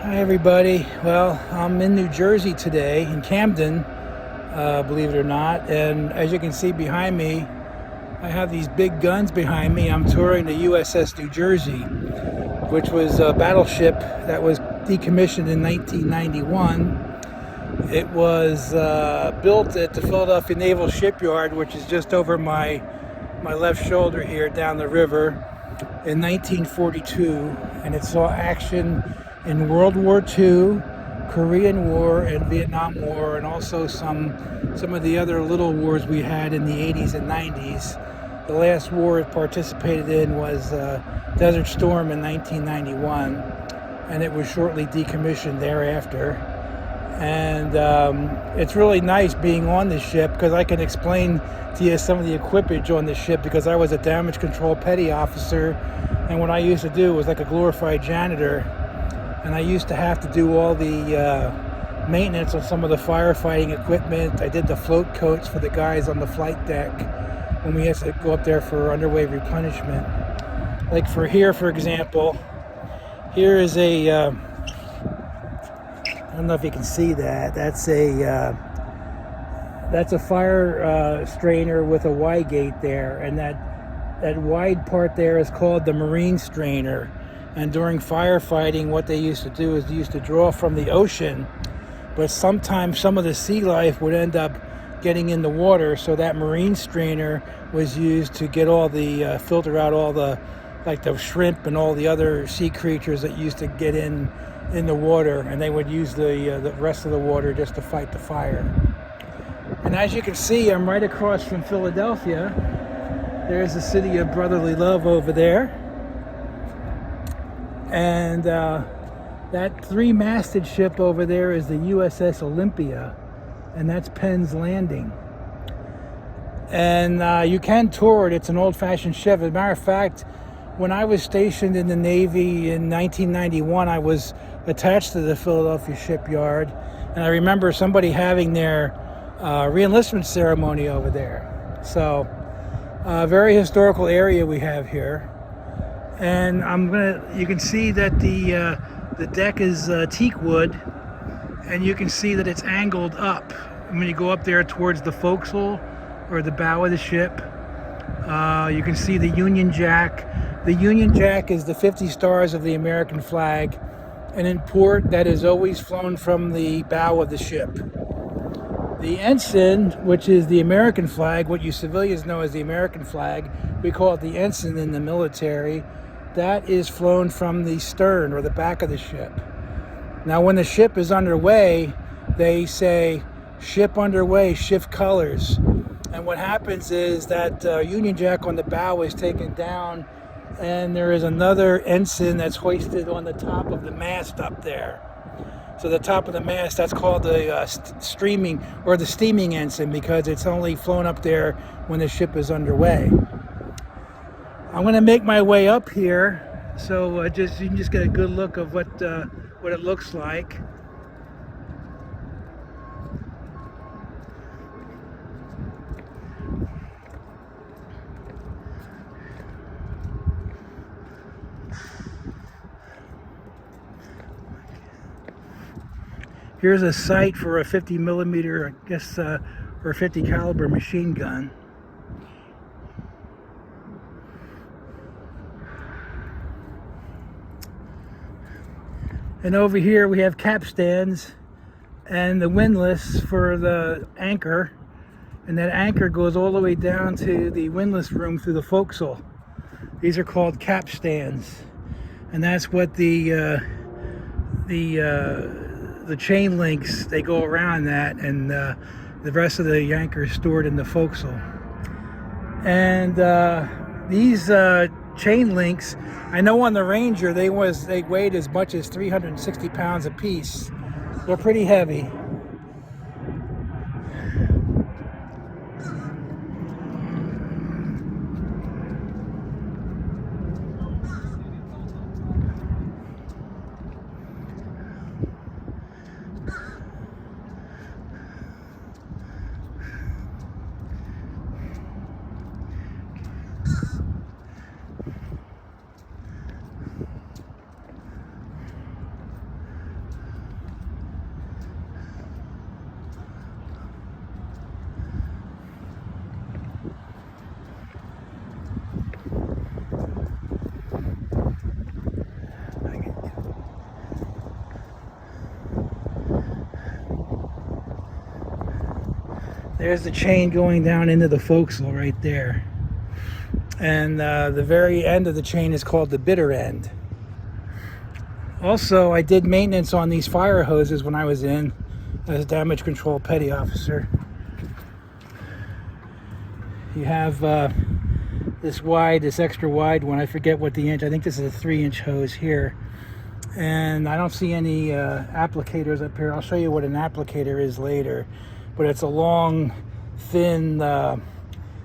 Hi everybody. Well, I'm in New Jersey today, in Camden, believe it or not. And as you can see behind me, I have these big guns behind me. I'm touring the USS New Jersey, which was a battleship that was decommissioned in 1991. It was built at the Philadelphia Naval Shipyard, which is just over my left shoulder here down the river, in 1942, and it saw action in World War II, Korean War, and Vietnam War, and also some of the other little wars we had in the 80s and 90s. The last war it participated in was Desert Storm in 1991, and it was shortly decommissioned thereafter. And it's really nice being on this ship because I can explain to you some of the equipage on this ship, because I was a damage control petty officer, and what I used to do was like a glorified janitor, and I used to have to do all the maintenance on some of the firefighting equipment. I did the float coats for the guys on the flight deck when we had to go up there for underway replenishment. Like for here, for example, here is a I don't know if you can see that. That's a fire strainer with a Y gate there, and that wide part there is called the marine strainer. And during firefighting, what they used to do is they used to draw from the ocean, but sometimes some of the sea life would end up getting in the water, so that marine strainer was used to get all the filter out all the, like the shrimp and all the other sea creatures that used to get in the water, and they would use the rest of the water just to fight the fire. And as you can see, I'm right across from Philadelphia. There's the city of brotherly love over there. And that three-masted ship over there is the USS Olympia, and that's Penn's Landing. And you can tour it. It's an old-fashioned ship. As a matter of fact, when I was stationed in the Navy in 1991, I was attached to the Philadelphia shipyard, and I remember somebody having their re-enlistment ceremony over there. So, very historical area we have here. And you can see that the deck is teak wood, and you can see that it's angled up. When you go up there towards the forecastle or the bow of the ship, you can see the Union Jack. The Union Jack is the 50 stars of the American flag, and in port that is always flown from the bow of the ship. The ensign, which is the American flag, what you civilians know as the American flag, we call it the ensign in the military, that is flown from the stern or the back of the ship. Now when the ship is underway, they say, "Ship underway, shift colors." And what happens is that Union Jack on the bow is taken down, and there is another ensign that's hoisted on the top of the mast up there. So the top of the mast, that's called the streaming or the steaming ensign, because it's only flown up there when the ship is underway. I'm going to make my way up here, so you can just get a good look of what it looks like. Here's a sight for a 50 millimeter, I guess, or 50 caliber machine gun. And over here we have capstans and the windlass for the anchor, and that anchor goes all the way down to the windlass room through the forecastle. These are called capstans, and that's what the chain links, they go around that, and the rest of the anchor is stored in the forecastle. And these chain links, I know on the Ranger they weighed as much as 360 pounds a piece. They're pretty heavy. There's the chain going down into the forecastle right there. And the very end of the chain is called the bitter end. Also, I did maintenance on these fire hoses when I was in as a damage control petty officer. You have this extra wide one. I forget what the inch. I think this is a 3-inch hose here. And I don't see any applicators up here. I'll show you what an applicator is later. But it's a long, thin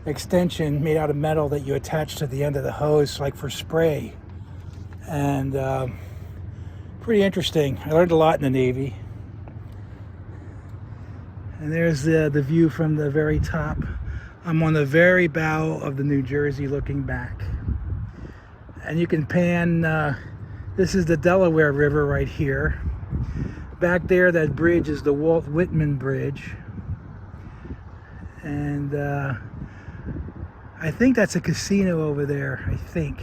extension made out of metal that you attach to the end of the hose, like for spray. And pretty interesting. I learned a lot in the Navy. And there's the view from the very top. I'm on the very bow of the New Jersey looking back. And you can pan, this is the Delaware River right here. Back there, that bridge is the Walt Whitman Bridge. And I think that's a casino over there, I think.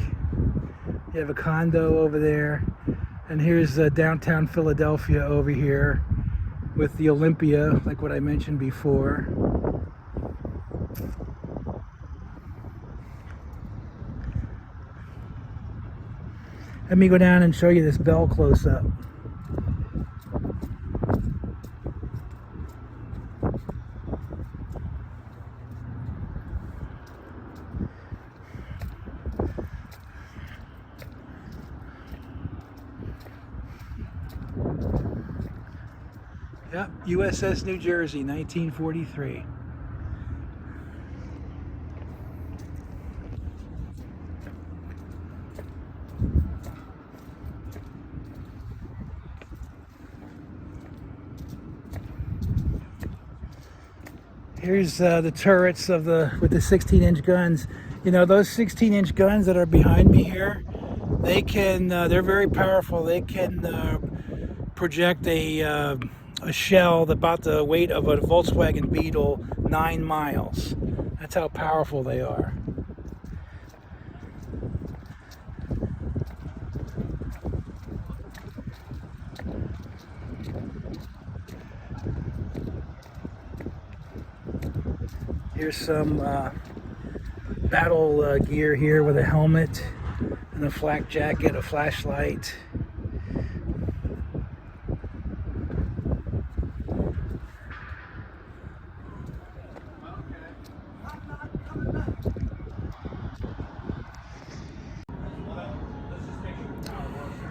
You have a condo over there. And here's downtown Philadelphia over here with the Olympia, like what I mentioned before. Let me go down and show you this bell close up. Yep, USS New Jersey, 1943. Here's the turrets with the 16-inch guns. You know, those 16-inch guns that are behind me here, they're very powerful. They can project a shell about the weight of a Volkswagen Beetle 9 miles. That's how powerful they are. Here's some battle gear here with a helmet and a flak jacket, a flashlight.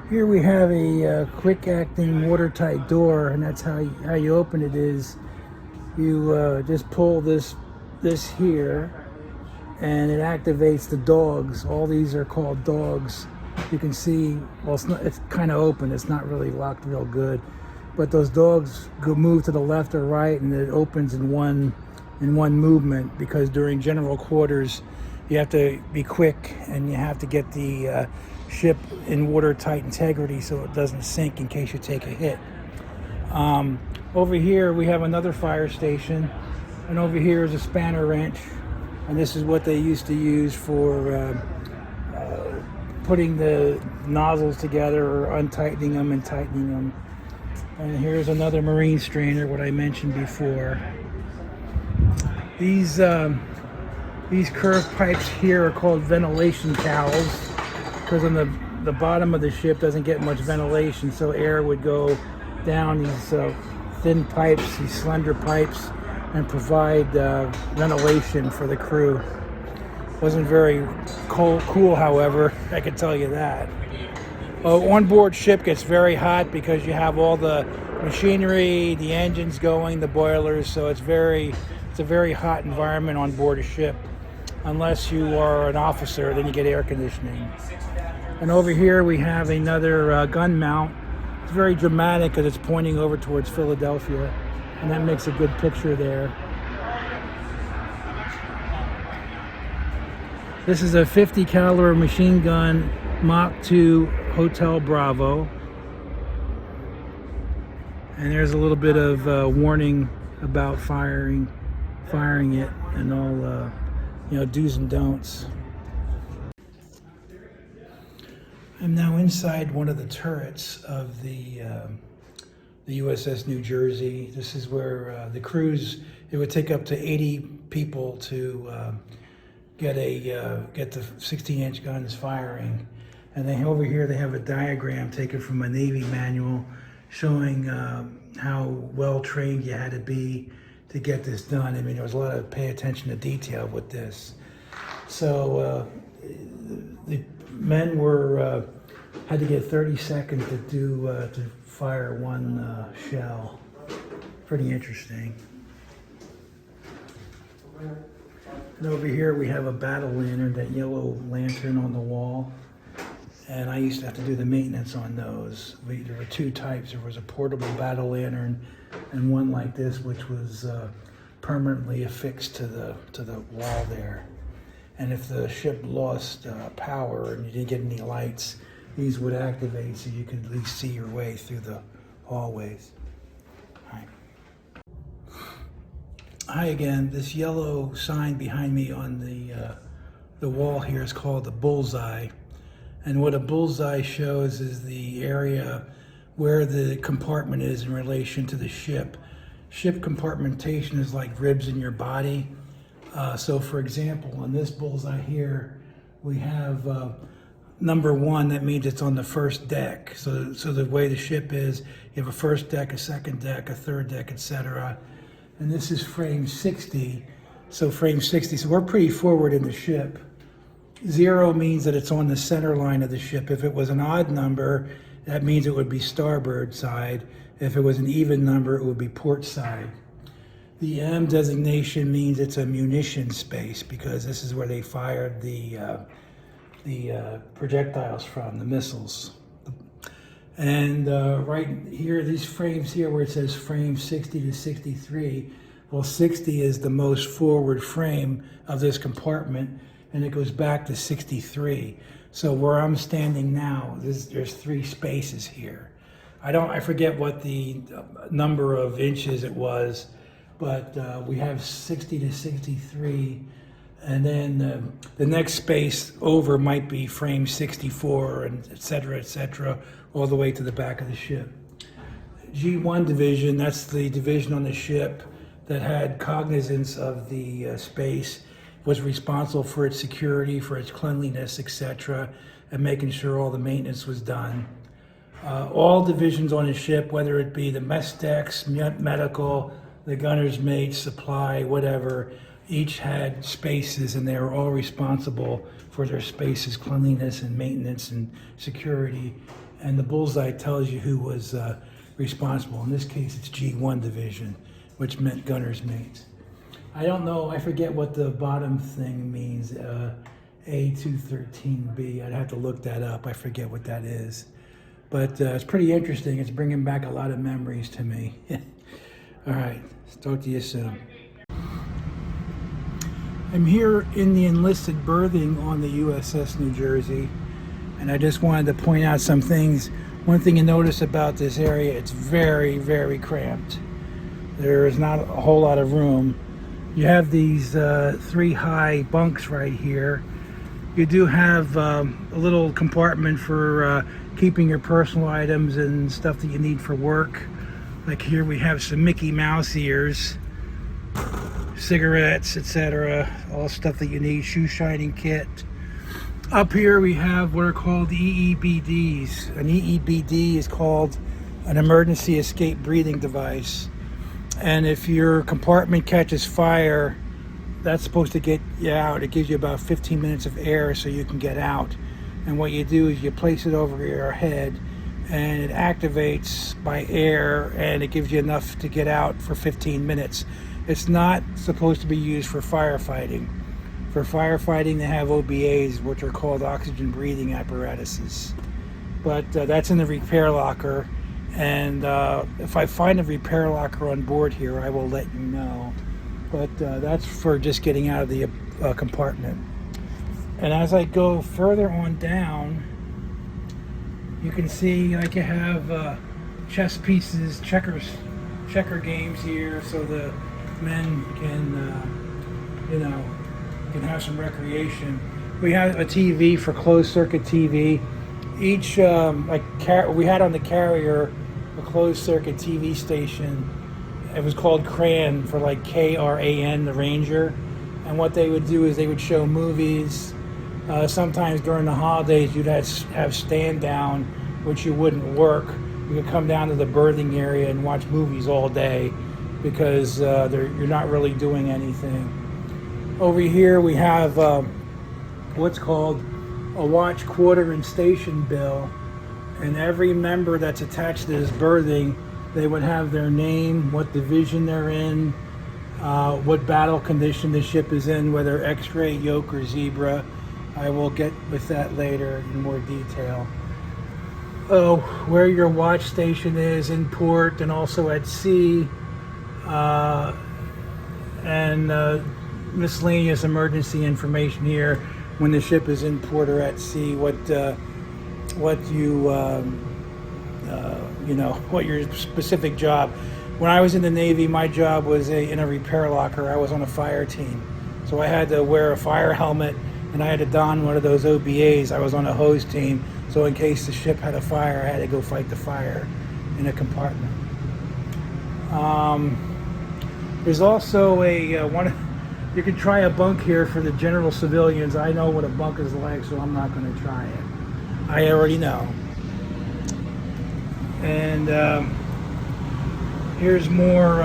Here we have a quick-acting watertight door, and that's how you open it. Is you just pull this here, and it activates the dogs. All these are called dogs. You can see, well, it's kind of open. It's not really locked real good, but those dogs move to the left or right, and it opens in one movement, because during general quarters, you have to be quick, and you have to get the ship in watertight integrity so it doesn't sink in case you take a hit. Over here we have another fire station, and over here is a spanner wrench, and this is what they used to use for putting the nozzles together or untightening them and tightening them. And here's another marine strainer, what I mentioned before. These curved pipes here are called ventilation cowls, because on the bottom of the ship doesn't get much ventilation, so air would go down these thin pipes, these slender pipes, and provide ventilation for the crew. Wasn't very cool, however, I can tell you that. On-board ship gets very hot because you have all the machinery, the engines going, the boilers, so it's a very hot environment on board a ship. Unless you are an officer, then you get air conditioning. And over here we have another gun mount. It's very dramatic because it's pointing over towards Philadelphia, and that makes a good picture there. This is a 50 caliber machine gun, Mach 2 Hotel Bravo. And there's a little bit of warning about firing it, and all do's and don'ts. I'm now inside one of the turrets of the USS New Jersey. This is where the crews It would take up to 80 people to get the 16-inch guns firing. And then over here they have a diagram taken from a Navy manual showing how well trained you had to be to get this done. I mean, there was a lot of pay attention to detail with this. So the men had to get 30 seconds to fire one shell. Pretty interesting. And over here we have a battle lantern, that yellow lantern on the wall. And I used to have to do the maintenance on those. There were two types. There was a portable battle lantern and one like this, which was permanently affixed to the wall there. And if the ship lost power and you didn't get any lights, these would activate so you could at least see your way through the hallways. Hi again. This yellow sign behind me on the wall here is called the bullseye. And what a bullseye shows is the area where the compartment is in relation to the ship. Ship compartmentation is like ribs in your body. So for example, on this bullseye here, we have number 1, that means it's on the first deck. So the way the ship is, you have a first deck, a second deck, a third deck, etc. And this is frame 60. So frame 60, so we're pretty forward in the ship. 0 means that it's on the center line of the ship. If it was an odd number, that means it would be starboard side. If it was an even number, it would be port side. The M designation means it's a munition space, because this is where they fired the projectiles from, the missiles. And right here, these frames here where it says frame 60 to 63, well, 60 is the most forward frame of this compartment, and it goes back to 63. So where I'm standing now, there's 3 spaces here. I forget what the number of inches it was, but we have 60 to 63, and then the next space over might be frame 64, and et cetera, all the way to the back of the ship. G1 division, that's the division on the ship that had cognizance of the space, was responsible for its security, for its cleanliness, etc., and making sure all the maintenance was done. All divisions on the ship, whether it be the mess decks, medical, the gunner's mate, supply, whatever, each had spaces, and they were all responsible for their spaces, cleanliness and maintenance and security. And the bullseye tells you who was responsible. In this case, it's G1 division, which meant gunner's mates. I don't know, I forget what the bottom thing means, A213B. I'd have to look that up. I forget what that is. But it's pretty interesting. It's bringing back a lot of memories to me. All right, talk to you soon. I'm here in the enlisted berthing on the USS New Jersey, and I just wanted to point out some things. One thing you notice about this area, it's very, very cramped. There is not a whole lot of room. You have these 3 high bunks right here. You do have a little compartment for keeping your personal items and stuff that you need for work. Like here we have some Mickey Mouse ears, cigarettes, etc. All stuff that you need, shoe shining kit. Up here we have what are called EEBDs. An EEBD is called an emergency escape breathing device. And if your compartment catches fire, that's supposed to get you out. It gives you about 15 minutes of air so you can get out. And what you do is you place it over your head, and it activates by air, and it gives you enough to get out for 15 minutes. It's not supposed to be used for firefighting. For firefighting, they have OBAs, which are called oxygen breathing apparatuses. But that's in the repair locker. And if I find a repair locker on board here, I will let you know. But that's for just getting out of the compartment. And as I go further on down, you can see like you have chess pieces, checker games here, so the men can, can have some recreation. We have a TV for closed circuit TV. Each we had on the carrier a closed circuit TV station, It was called Cran, for like Kran, the Ranger. And what they would do is they would show movies. Sometimes during the holidays, you'd have stand down, which you wouldn't work. You could come down to the berthing area and watch movies all day because you're not really doing anything. Over here we have what's called a watch, quarter, and station bill. And every member that's attached to this berthing, they would have their name, what division they're in, what battle condition the ship is in, whether X-ray, yoke, or zebra. I will get with that later in more detail. Oh, where your watch station is in port and also at sea, and miscellaneous emergency information here when the ship is in port or at sea. What your specific job. When I was in the Navy, my job was in a repair locker. I was on a fire team, so I had to wear a fire helmet and I had to don one of those OBAs. I was on a hose team, so in case the ship had a fire, I had to go fight the fire in a compartment. There's also you can try a bunk here for the general civilians. I know what a bunk is like, so I'm not going to try it. I already know. And here's more.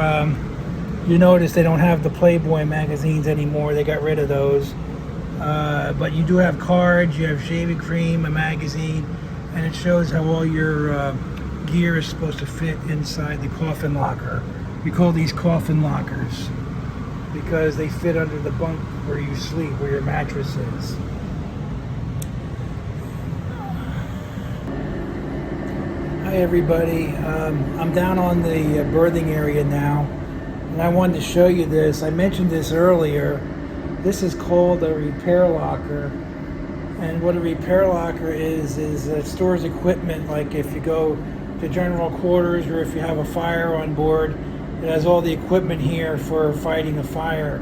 You notice they don't have the Playboy magazines anymore. They got rid of those. But you do have cards, you have shaving cream, a magazine, and it shows how all your gear is supposed to fit inside the coffin locker. We call these coffin lockers because they fit under the bunk where you sleep, where your mattress is. Hi everybody, I'm down on the berthing area now, and I wanted to show you this. I mentioned this earlier. This is called a repair locker, and what a repair locker is it stores equipment. Like if you go to general quarters or if you have a fire on board, it has all the equipment here for fighting a fire.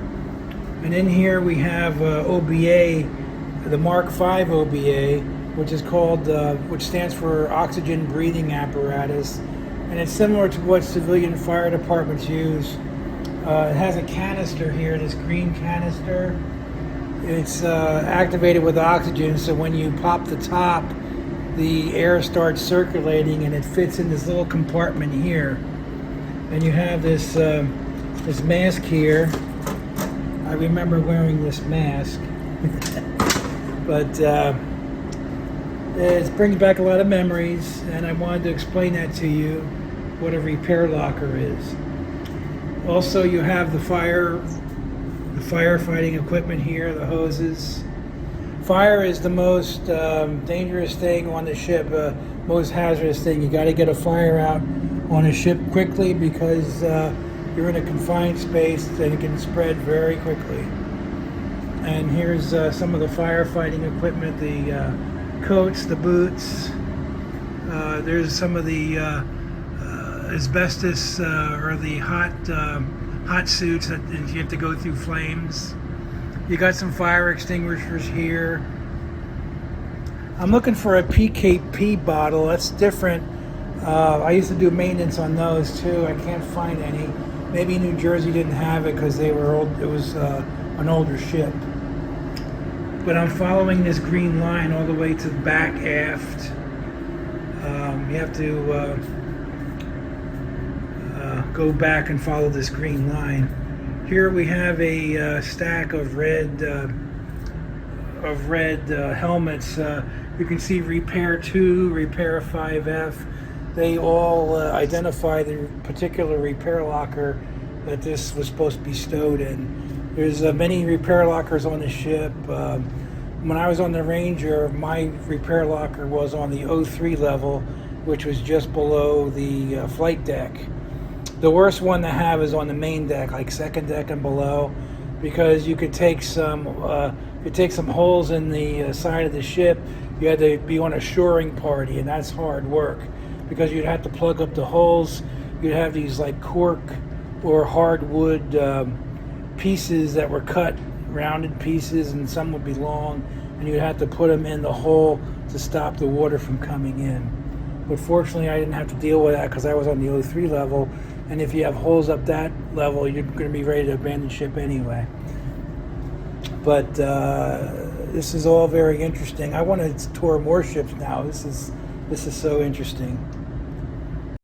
And in here we have OBA, the Mark V OBA, which is called, which stands for oxygen breathing apparatus, and it's similar to what civilian fire departments use. It has a canister here, this green canister. It's activated with oxygen, so when you pop the top, the air starts circulating and it fits in this little compartment here. And you have this this mask here. I remember wearing this mask, but it brings back a lot of memories, and I wanted to explain that to you, what a repair locker is. Also, you have the firefighting equipment here, the hoses. Fire is the most dangerous thing on the ship, most hazardous thing. You got to get a fire out on a ship quickly because you're in a confined space and it can spread very quickly. And here's some of the firefighting equipment, the coats, the boots. There's some of the asbestos or the hot suits that you have to go through flames. You got some fire extinguishers here. I'm looking for a PKP bottle. That's different. I used to do maintenance on those too. I can't find any. Maybe New Jersey didn't have it because they were old. It was an older ship. But I'm following this green line all the way to the back aft. You have to go back and follow this green line. Here we have a stack of red helmets. You can see Repair 2, Repair 5F. They all identify the particular repair locker that this was supposed to be stowed in. There's many repair lockers on the ship. When I was on the Ranger, my repair locker was on the 03 level, which was just below the flight deck. The worst one to have is on the main deck, like second deck and below, because you could take some holes in the side of the ship. You had to be on a shoring party, and that's hard work because you'd have to plug up the holes. You'd have these like cork or hardwood pieces that were cut, rounded pieces, and some would be long, and you'd have to put them in the hole to stop the water from coming in. But fortunately, I didn't have to deal with that because I was on the 03 level, And if you have holes up that level, you're going to be ready to abandon ship anyway. But this is all very interesting. I want to tour more ships now. This is so interesting.